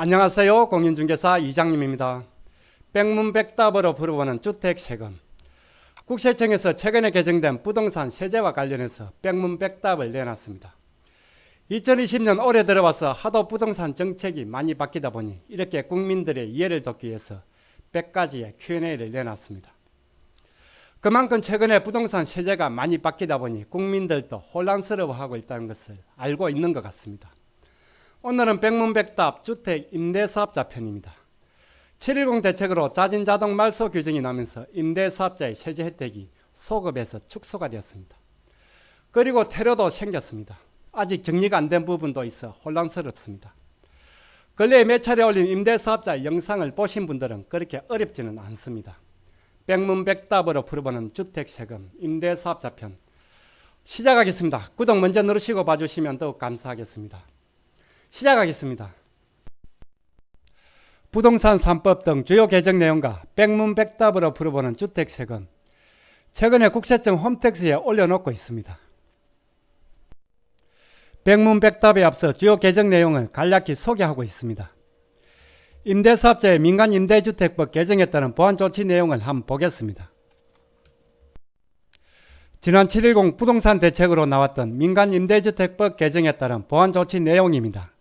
안녕하세요. 공인중개사 이장님입니다. 백문백답으로 풀어보는 주택세금. 국세청에서 최근에 개정된 부동산 세제와 관련해서 백문백답을 내놨습니다. 2020년 올해 들어와서 하도 부동산 정책이 많이 바뀌다 보니 이렇게 국민들의 이해를 돕기 위해서 100가지의 Q&A를 내놨습니다. 그만큼 최근에 부동산 세제가 많이 바뀌다 보니 국민들도 혼란스러워하고 있다는 것을 알고 있는 것 같습니다. 오늘은 백문백답 주택 임대사업자 편입니다. 710 대책으로 자진자동 말소 규정이 나면서 임대사업자의 세제 혜택이 소급해서 축소가 되었습니다. 그리고 테러도 생겼습니다. 아직 정리가 안 된 부분도 있어 혼란스럽습니다. 근래에 몇 차례 올린 임대사업자 영상을 보신 분들은 그렇게 어렵지는 않습니다. 백문백답으로 풀어보는 주택세금 임대사업자 편 시작하겠습니다. 구독 먼저 누르시고 봐주시면 더욱 감사하겠습니다. 시작하겠습니다. 부동산 3법 등 주요 개정 내용과 백문백답으로 풀어보는 주택세금 최근에 국세청 홈택스에 올려놓고 있습니다. 백문백답에 앞서 주요 개정 내용을 간략히 소개하고 있습니다. 임대사업자의 민간임대주택법 개정에 따른 보완조치 내용을 한번 보겠습니다. 지난 710 부동산 대책으로 나왔던 민간임대주택법 개정에 따른 보완조치 내용입니다.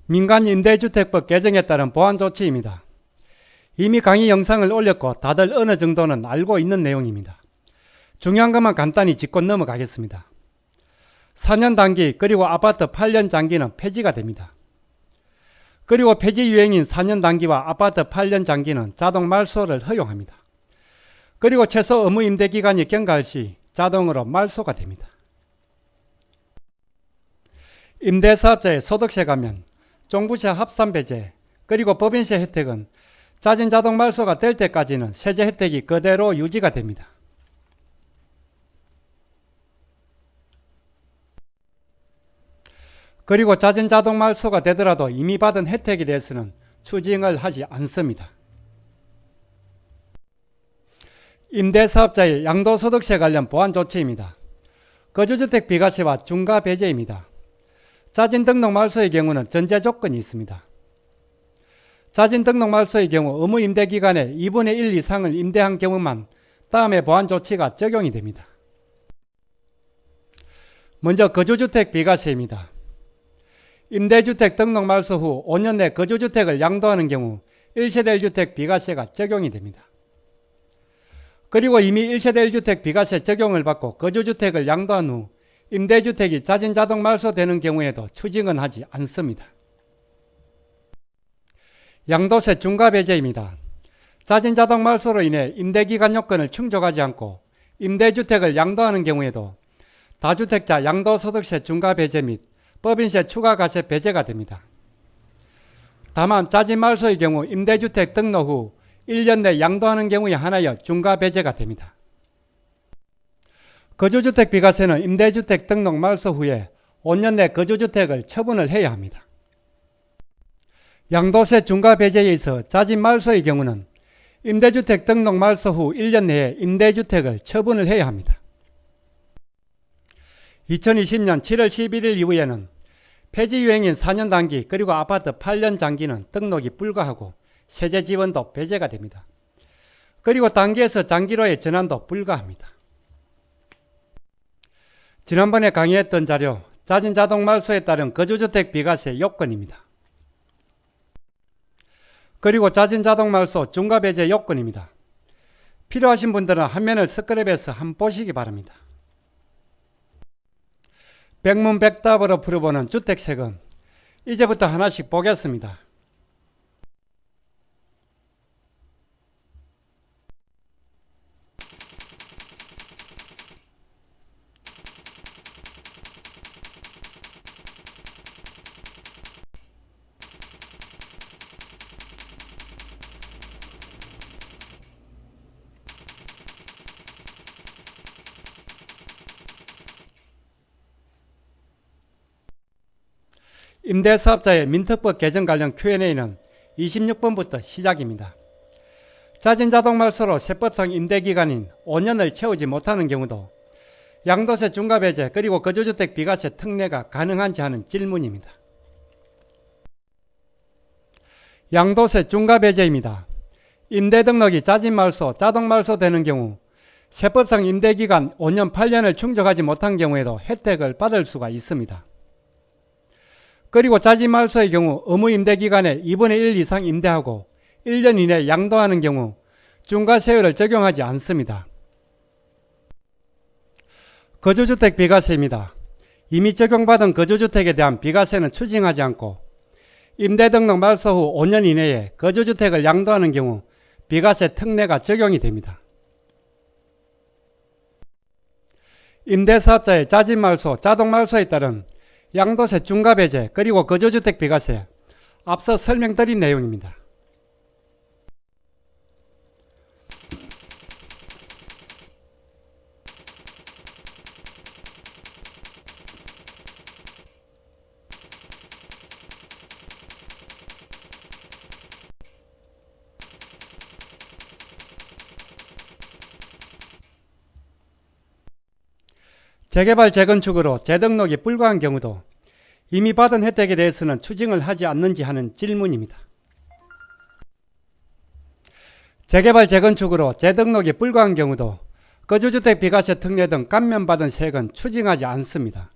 민간임대주택법 개정에 따른 보완조치입니다. 이미 강의 영상을 올렸고 다들 어느 정도는 알고 있는 내용입니다. 중요한 것만 간단히 짚고 넘어가겠습니다. 4년 단기 그리고 아파트 8년 장기는 폐지가 됩니다. 그리고 폐지 유행인 4년 단기와 아파트 8년 장기는 자동 말소를 허용합니다. 그리고 최소 의무 임대 기간이 경과할 시 자동으로 말소가 됩니다. 임대사업자의 소득세 감면, 종부세 합산 배제, 그리고 법인세 혜택은 자진 자동 말소가 될 때까지는 세제 혜택이 그대로 유지가 됩니다. 그리고 자진 자동 말소가 되더라도 이미 받은 혜택에 대해서는 추징을 하지 않습니다. 임대사업자의 양도소득세 관련 보완조치입니다. 거주주택 비과세와 중과배제입니다. 자진 등록 말소의 경우는 전제 조건이 있습니다. 자진 등록 말소의 경우 의무 임대 기간의 2분의 1 이상을 임대한 경우만 다음에 보완조치가 적용이 됩니다. 먼저 거주주택 비과세입니다. 임대주택 등록 말소 후 5년 내 거주주택을 양도하는 경우 1세대 1주택 비과세가 적용이 됩니다. 그리고 이미 1세대 1주택 비과세 적용을 받고 거주주택을 양도한 후 임대주택이 자진 자동 말소되는 경우에도 추징은 하지 않습니다. 양도세 중과배제입니다. 자진 자동 말소로 인해 임대기간 요건을 충족하지 않고 임대주택을 양도하는 경우에도 다주택자 양도소득세 중과배제 및 법인세 추가과세 배제가 됩니다. 다만 자진 말소의 경우 임대주택 등록 후 1년 내 양도하는 경우에 한하여 중과배제가 됩니다. 거주주택 비과세는 임대주택 등록 말소 후에 5년 내 거주주택을 처분을 해야 합니다. 양도세 중과배제에 있어 자진 말소의 경우는 임대주택 등록 말소 후 1년 내에 임대주택을 처분을 해야 합니다. 2020년 7월 11일 이후에는 폐지 유행인 4년 단기 그리고 아파트 8년 장기는 등록이 불가하고 세제 지원도 배제가 됩니다. 그리고 단기에서 장기로의 전환도 불가합니다. 지난번에 강의했던 자료 자진 자동 말소에 따른 거주주택 비과세 요건입니다. 그리고 자진 자동 말소 중과배제 요건입니다. 필요하신 분들은 화면을 스크랩해서 한번 보시기 바랍니다. 백문백답으로 풀어보는 주택세금 이제부터 하나씩 보겠습니다. 임대사업자의 민특법 개정 관련 Q&A는 26번부터 시작입니다. 자진 자동 말소로 세법상 임대기간인 5년을 채우지 못하는 경우도 양도세 중과배제 그리고 거주주택 비과세 특례가 가능한지 하는 질문입니다. 양도세 중과배제입니다. 임대 등록이 자진말소, 자동말소 되는 경우 세법상 임대기간 5년, 8년을 충족하지 못한 경우에도 혜택을 받을 수가 있습니다. 그리고 자진말소의 경우 의무임대기간에 2분의 1 이상 임대하고 1년 이내 양도하는 경우 중과세율을 적용하지 않습니다. 거주주택 비과세입니다. 이미 적용받은 거주주택에 대한 비과세는 추징하지 않고 임대등록 말소 후 5년 이내에 거주주택을 양도하는 경우 비과세 특례가 적용이 됩니다. 임대사업자의 자진말소, 자동말소에 따른 양도세 중과배제 그리고 거주주택 비과세 앞서 설명드린 내용입니다. 재개발, 재건축으로 재등록이 불가한 경우도 이미 받은 혜택에 대해서는 추징을 하지 않는지 하는 질문입니다. 재개발, 재건축으로 재등록이 불가한 경우도 거주주택 비과세 특례 등 감면받은 세액은 추징하지 않습니다.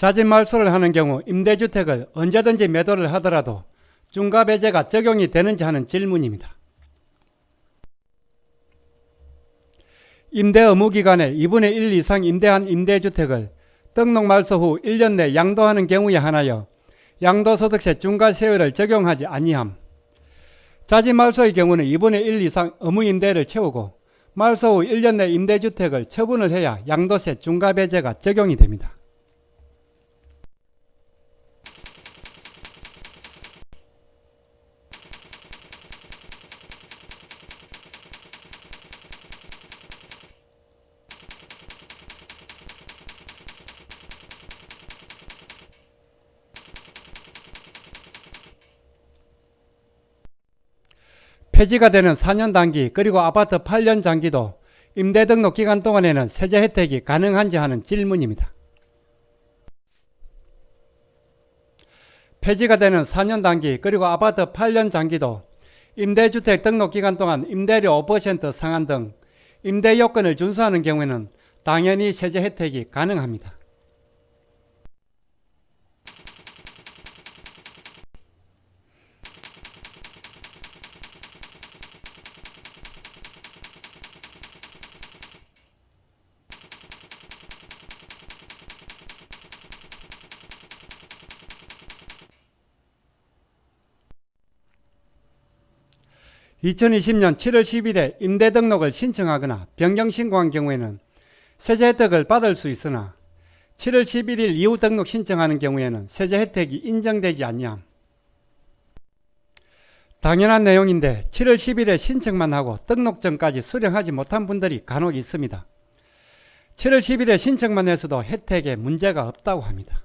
자진말소를 하는 경우 임대주택을 언제든지 매도를 하더라도 중과배제가 적용이 되는지 하는 질문입니다. 임대 의무기간에 2분의 1 이상 임대한 임대주택을 등록말소 후 1년 내 양도하는 경우에 한하여 양도소득세 중과세율을 적용하지 아니함. 자진말소의 경우는 2분의 1 이상 의무임대를 채우고 말소 후 1년 내 임대주택을 처분을 해야 양도세 중과배제가 적용이 됩니다. 폐지가 되는 4년 단기 그리고 아파트 8년 장기도 임대 등록 기간 동안에는 세제 혜택이 가능한지 하는 질문입니다. 폐지가 되는 4년 단기 그리고 아파트 8년 장기도 임대주택 등록 기간 동안 임대료 5% 상한 등 임대 요건을 준수하는 경우에는 당연히 세제 혜택이 가능합니다. 2020년 7월 10일에 임대등록을 신청하거나 변경신고한 경우에는 세제 혜택을 받을 수 있으나 7월 11일 이후 등록 신청하는 경우에는 세제 혜택이 인정되지 아니함. 당연한 내용인데 7월 10일에 신청만 하고 등록 전까지 수령하지 못한 분들이 간혹 있습니다. 7월 10일에 신청만 해서도 혜택에 문제가 없다고 합니다.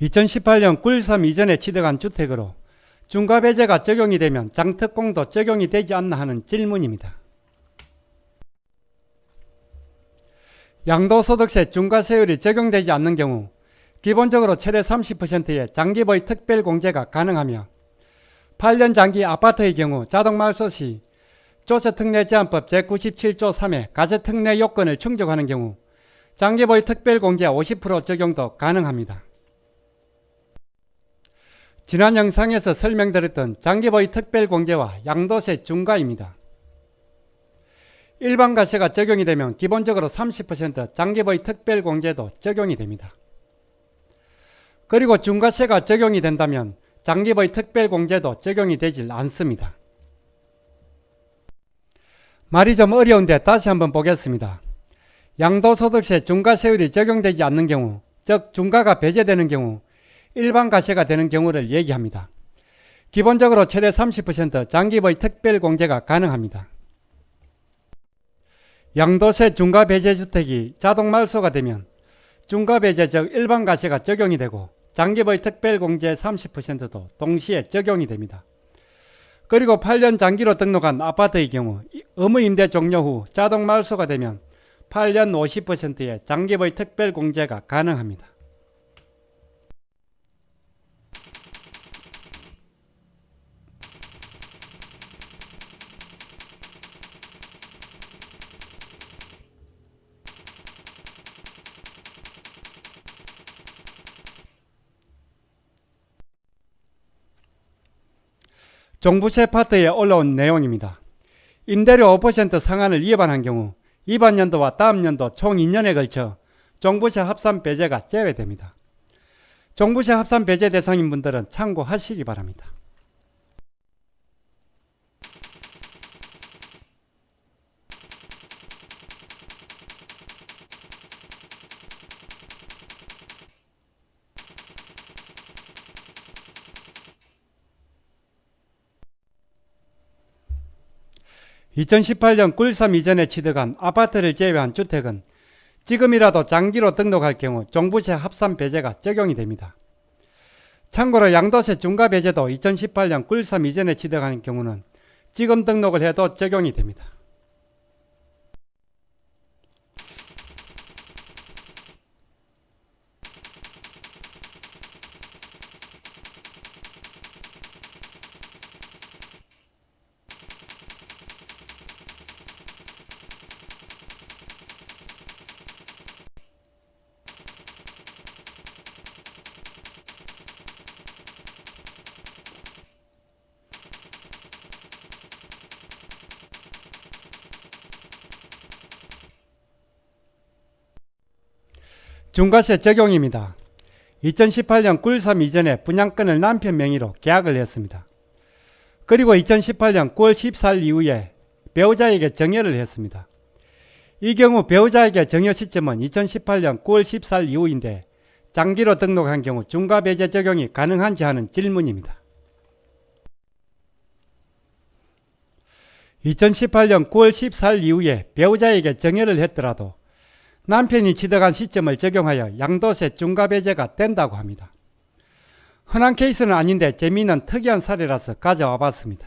(2018년 9.13) 이전에 취득한 주택으로 중과배제가 적용이 되면 장특공도 적용이 되지 않나 하는 질문입니다. 양도소득세 중과세율이 적용되지 않는 경우 기본적으로 최대 30%의 장기보유 특별공제가 가능하며 8년 장기 아파트의 경우 자동말소 시 조세특례제한법 제97조 3의 가세특례 요건을 충족하는 경우 장기보유 특별공제 50% 적용도 가능합니다. 지난 영상에서 설명드렸던 장기보유 특별공제와 양도세 중과입니다. 일반 과세가 적용이 되면 기본적으로 30% 장기보유 특별공제도 적용이 됩니다. 그리고 중과세가 적용이 된다면 장기보유 특별공제도 적용이 되질 않습니다. 말이 좀 어려운데 다시 한번 보겠습니다. 양도소득세 중과세율이 적용되지 않는 경우, 즉 중과가 배제되는 경우, 일반과세가 되는 경우를 얘기합니다. 기본적으로 최대 30% 장기의 특별공제가 가능합니다. 양도세 중과배제주택이 자동말소가 되면 중과배제 즉 일반과세가 적용이 되고 장기의 특별공제 30%도 동시에 적용이 됩니다. 그리고 8년 장기로 등록한 아파트의 경우 의무임대 종료 후 자동말소가 되면 8년 50%의 장기의 특별공제가 가능합니다. 종부세 파트에 올라온 내용입니다. 임대료 5% 상한을 위반한 경우 이번 연도와 다음 연도 총 2년에 걸쳐 종부세 합산 배제가 제외됩니다. 종부세 합산 배제 대상인 분들은 참고하시기 바랍니다. (2018년) 꿀3 이전에 취득한 아파트를 제외한 주택은 지금이라도 장기로 등록할 경우 종부세 합산 배제가 적용이 됩니다. 참고로 양도세 중과 배제도 2018년 꿀3 이전에 취득한 경우는 지금 등록을 해도 적용이 됩니다. 중과세 적용입니다. 2018년 꿀3 이전에 분양권을 남편 명의로 계약을 했습니다. 그리고 2018년 9월 14일 이후에 배우자에게 증여를 했습니다. 이 경우 배우자에게 증여 시점은 2018년 9월 14일 이후인데 장기로 등록한 경우 중과배제 적용이 가능한지 하는 질문입니다. 2018년 9월 14일 이후에 배우자에게 증여를 했더라도 남편이 취득한 시점을 적용하여 양도세 중과배제가 된다고 합니다. 흔한 케이스는 아닌데 재미있는 특이한 사례라서 가져와 봤습니다.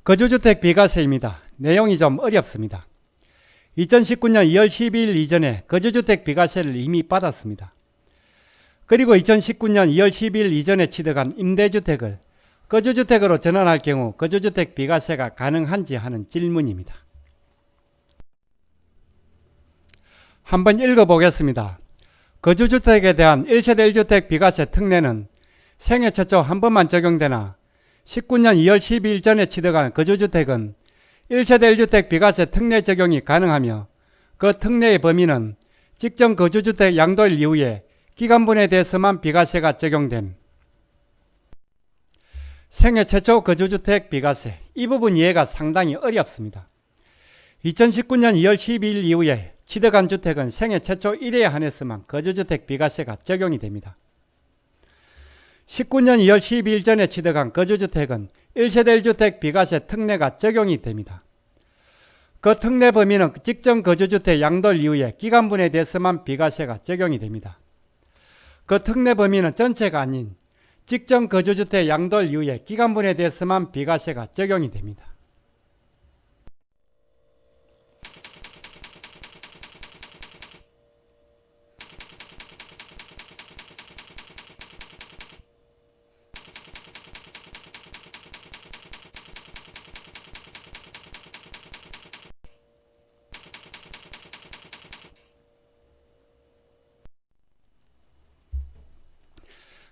거주주택 비과세입니다. 내용이 좀 어렵습니다. 2019년 2월 12일 이전에 거주주택 비과세를 이미 받았습니다. 그리고 2019년 2월 12일 이전에 취득한 임대주택을 거주주택으로 전환할 경우 거주주택 비과세가 가능한지 하는 질문입니다. 한번 읽어보겠습니다. 거주주택에 대한 1세대 1주택 비과세 특례는 생애 최초 한 번만 적용되나 19년 2월 12일 전에 취득한 거주주택은 1세대 1주택 비과세 특례 적용이 가능하며 그 특례의 범위는 직전 거주주택 양도일 이후에 기간분에 대해서만 비과세가 적용됨. 생애 최초 거주주택 비과세, 이 부분 이해가 상당히 어렵습니다. 2019년 2월 12일 이후에 취득한 주택은 생애 최초 1회에 한해서만 거주주택 비과세가 적용이 됩니다. 19년 2월 12일 전에 취득한 거주주택은 1세대 1주택 비과세 특례가 적용이 됩니다. 그 특례 범위는 직전 거주주택 양도일 이후에 기간분에 대해서만 비과세가 적용이 됩니다. 그 특례 범위는 전체가 아닌 직전 거주주택 양도일 이후에 기간분에 대해서만 비과세가 적용이 됩니다.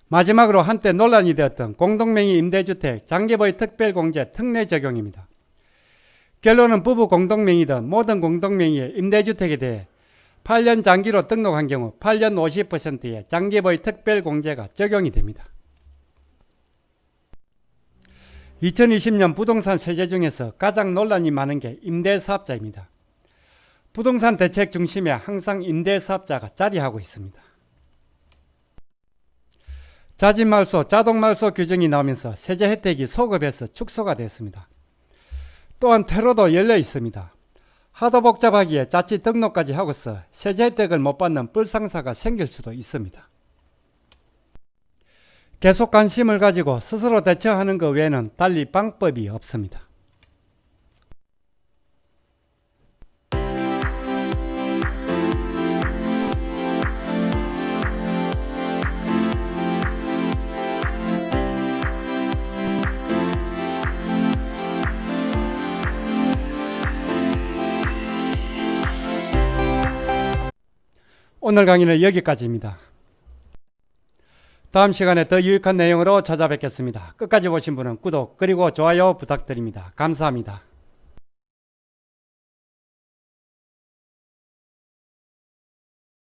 마지막으로 한때 논란이 되었던 공동명의 임대주택 장기보유 특별공제 특례 적용입니다. 결론은 부부 공동명의든 모든 공동명의의 임대주택에 대해 8년 장기로 등록한 경우 8년 50%의 장기보유 특별공제가 적용이 됩니다. 2020년 부동산 세제 중에서 가장 논란이 많은 게 임대사업자입니다. 부동산 대책 중심에 항상 임대사업자가 자리하고 있습니다. 자진말소, 자동말소 규정이 나오면서 세제 혜택이 소급해서 축소가 됐습니다. 또한 테러도 열려 있습니다. 하도 복잡하기에 자칫 등록까지 하고서 세제 혜택을 못 받는 불상사가 생길 수도 있습니다. 계속 관심을 가지고 스스로 대처하는 것 외에는 달리 방법이 없습니다. 오늘 강의는 여기까지입니다. 다음 시간에 더 유익한 내용으로 찾아뵙겠습니다. 끝까지 보신 분은 구독 그리고 좋아요 부탁드립니다. 감사합니다.